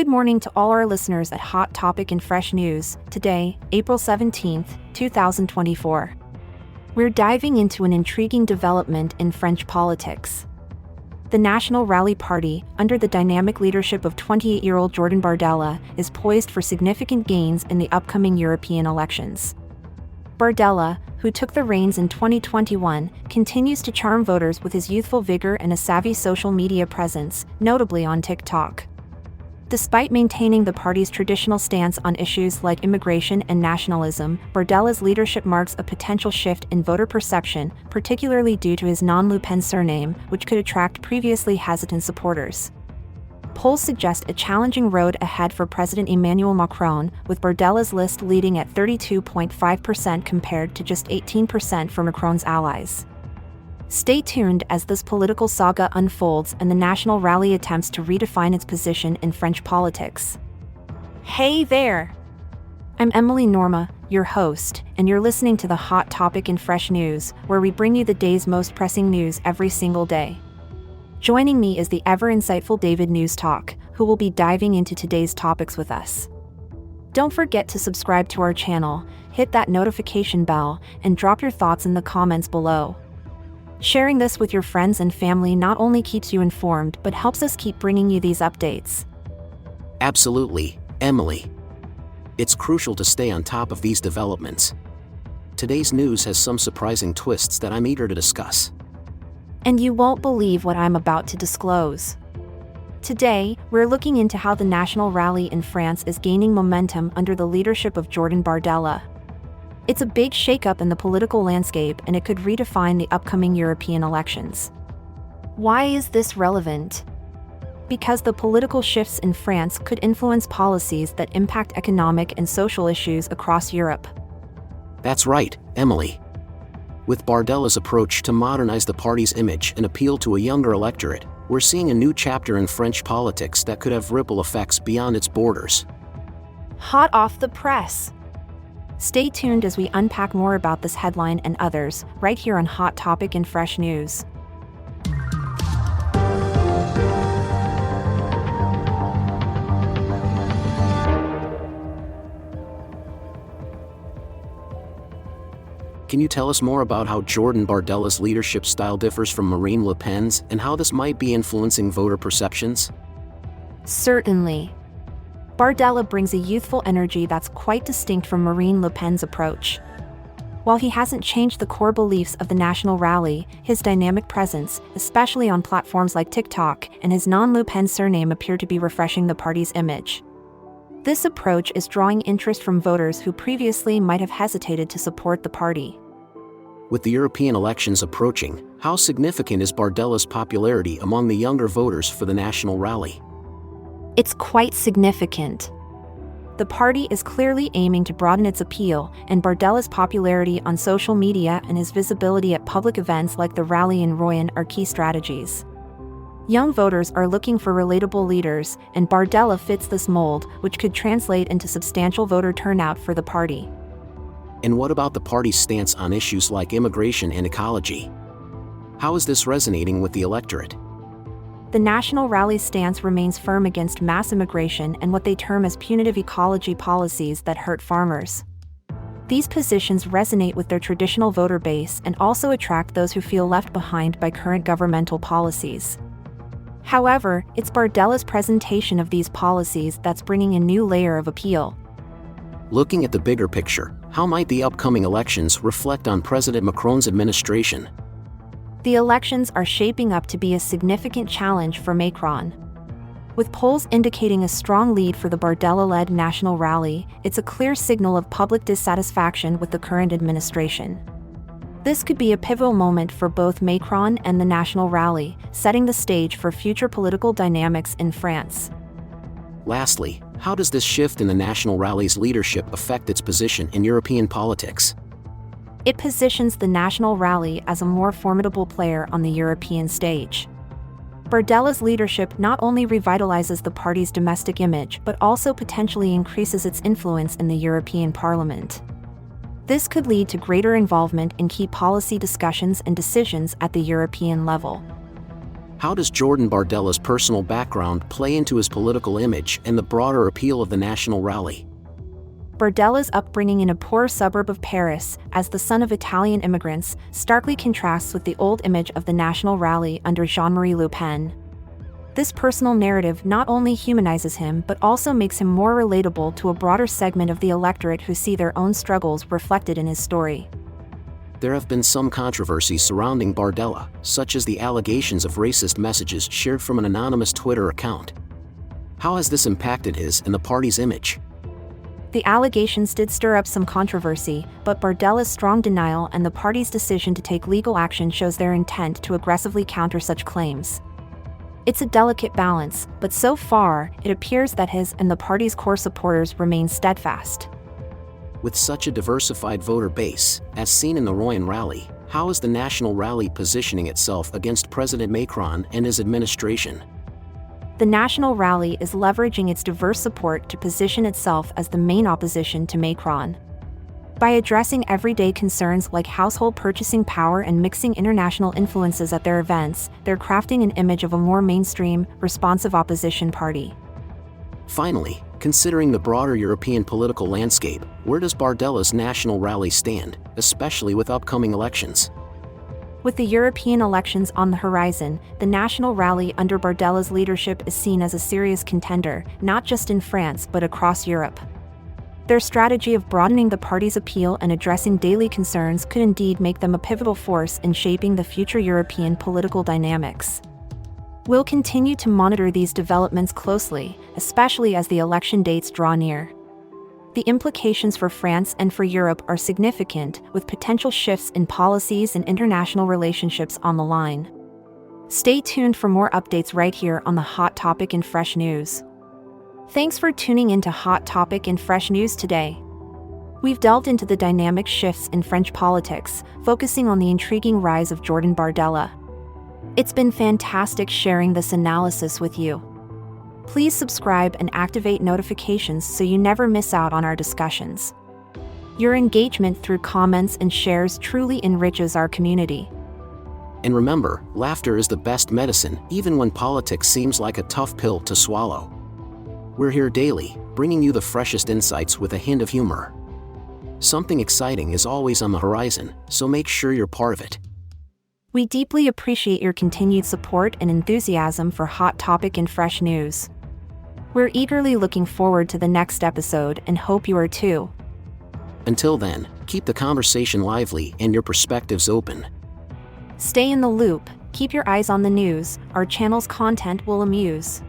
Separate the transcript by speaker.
Speaker 1: Good morning to all our listeners at Hot Topic and Fresh News. Today, April 17th, 2024. We're diving into an intriguing development in French politics. The National Rally Party, under the dynamic leadership of 28-year-old Jordan Bardella, is poised for significant gains in the upcoming European elections. Bardella, who took the reins in 2021, continues to charm voters with his youthful vigor and a savvy social media presence, notably on TikTok. Despite maintaining the party's traditional stance on issues like immigration and nationalism, Bardella's leadership marks a potential shift in voter perception, particularly due to his non-Le Pen surname, which could attract previously hesitant supporters. Polls suggest a challenging road ahead for President Emmanuel Macron, with Bardella's list leading at 32.5% compared to just 18% for Macron's allies. Stay tuned as this political saga unfolds and the National Rally attempts to redefine its position in French politics. Hey there! I'm Emily Norma, your host, and you're listening to the Hot Topic and Fresh News, where we bring you the day's most pressing news every single day. Joining me is the ever-insightful David News Talk, who will be diving into today's topics with us. Don't forget to subscribe to our channel, hit that notification bell, and drop your thoughts in the comments below. Sharing this with your friends and family not only keeps you informed but helps us keep bringing you these updates.
Speaker 2: Absolutely, Emily. It's crucial to stay on top of these developments. Today's news has some surprising twists that I'm eager to discuss.
Speaker 1: And you won't believe what I'm about to disclose. Today, we're looking into how the National Rally in France is gaining momentum under the leadership of Jordan Bardella. It's a big shakeup in the political landscape, and it could redefine the upcoming European elections. Why is this relevant? Because the political shifts in France could influence policies that impact economic and social issues across Europe.
Speaker 2: That's right, Emily. With Bardella's approach to modernize the party's image and appeal to a younger electorate, we're seeing a new chapter in French politics that could have ripple effects beyond its borders.
Speaker 1: Hot off the press! Stay tuned as we unpack more about this headline and others, right here on Hot Topic and Fresh News.
Speaker 2: Can you tell us more about how Jordan Bardella's leadership style differs from Marine Le Pen's and how this might be influencing voter perceptions?
Speaker 1: Certainly. Bardella brings a youthful energy that's quite distinct from Marine Le Pen's approach. While he hasn't changed the core beliefs of the National Rally, his dynamic presence, especially on platforms like TikTok, and his non-Le Pen surname appear to be refreshing the party's image. This approach is drawing interest from voters who previously might have hesitated to support the party.
Speaker 2: With the European elections approaching, how significant is Bardella's popularity among the younger voters for the National Rally?
Speaker 1: It's quite significant. The party is clearly aiming to broaden its appeal, and Bardella's popularity on social media and his visibility at public events like the rally in Rouen are key strategies. Young voters are looking for relatable leaders, and Bardella fits this mold, which could translate into substantial voter turnout for the party.
Speaker 2: And what about the party's stance on issues like immigration and ecology? How is this resonating with the electorate?
Speaker 1: The National Rally's stance remains firm against mass immigration and what they term as punitive ecology policies that hurt farmers. These positions resonate with their traditional voter base and also attract those who feel left behind by current governmental policies. However, it's Bardella's presentation of these policies that's bringing a new layer of appeal.
Speaker 2: Looking at the bigger picture, how might the upcoming elections reflect on President Macron's administration?
Speaker 1: The elections are shaping up to be a significant challenge for Macron. With polls indicating a strong lead for the Bardella-led National Rally, it's a clear signal of public dissatisfaction with the current administration. This could be a pivotal moment for both Macron and the National Rally, setting the stage for future political dynamics in France.
Speaker 2: Lastly, how does this shift in the National Rally's leadership affect its position in European politics?
Speaker 1: It positions the National Rally as a more formidable player on the European stage. Bardella's leadership not only revitalizes the party's domestic image but also potentially increases its influence in the European Parliament. This could lead to greater involvement in key policy discussions and decisions at the European level.
Speaker 2: How does Jordan Bardella's personal background play into his political image and the broader appeal of the National Rally?
Speaker 1: Bardella's upbringing in a poor suburb of Paris, as the son of Italian immigrants, starkly contrasts with the old image of the National Rally under Jean-Marie Le Pen. This personal narrative not only humanizes him but also makes him more relatable to a broader segment of the electorate who see their own struggles reflected in his story.
Speaker 2: There have been some controversies surrounding Bardella, such as the allegations of racist messages shared from an anonymous Twitter account. How has this impacted his and the party's image?
Speaker 1: The allegations did stir up some controversy, but Bardella's strong denial and the party's decision to take legal action shows their intent to aggressively counter such claims. It's a delicate balance, but so far, it appears that his and the party's core supporters remain steadfast.
Speaker 2: With such a diversified voter base, as seen in the Rouen rally, how is the National Rally positioning itself against President Macron and his administration?
Speaker 1: The National Rally is leveraging its diverse support to position itself as the main opposition to Macron. By addressing everyday concerns like household purchasing power and mixing international influences at their events, they're crafting an image of a more mainstream, responsive opposition party.
Speaker 2: Finally, considering the broader European political landscape, where does Bardella's National Rally stand, especially with upcoming elections?
Speaker 1: With the European elections on the horizon, the National Rally under Bardella's leadership is seen as a serious contender, not just in France but across Europe. Their strategy of broadening the party's appeal and addressing daily concerns could indeed make them a pivotal force in shaping the future European political dynamics. We'll continue to monitor these developments closely, especially as the election dates draw near. The implications for France and for Europe are significant, with potential shifts in policies and international relationships on the line. Stay tuned for more updates right here on the Hot Topic in Fresh News. Thanks for tuning into Hot Topic in Fresh News today. We've delved into the dynamic shifts in French politics, focusing on the intriguing rise of Jordan Bardella. It's been fantastic sharing this analysis with you. Please subscribe and activate notifications so you never miss out on our discussions. Your engagement through comments and shares truly enriches our community.
Speaker 2: And remember, laughter is the best medicine, even when politics seems like a tough pill to swallow. We're here daily, bringing you the freshest insights with a hint of humor. Something exciting is always on the horizon, so make sure you're part of it.
Speaker 1: We deeply appreciate your continued support and enthusiasm for Hot Topic and Fresh News. We're eagerly looking forward to the next episode and hope you are too.
Speaker 2: Until then, keep the conversation lively and your perspectives open.
Speaker 1: Stay in the loop, keep your eyes on the news, our channel's content will amuse.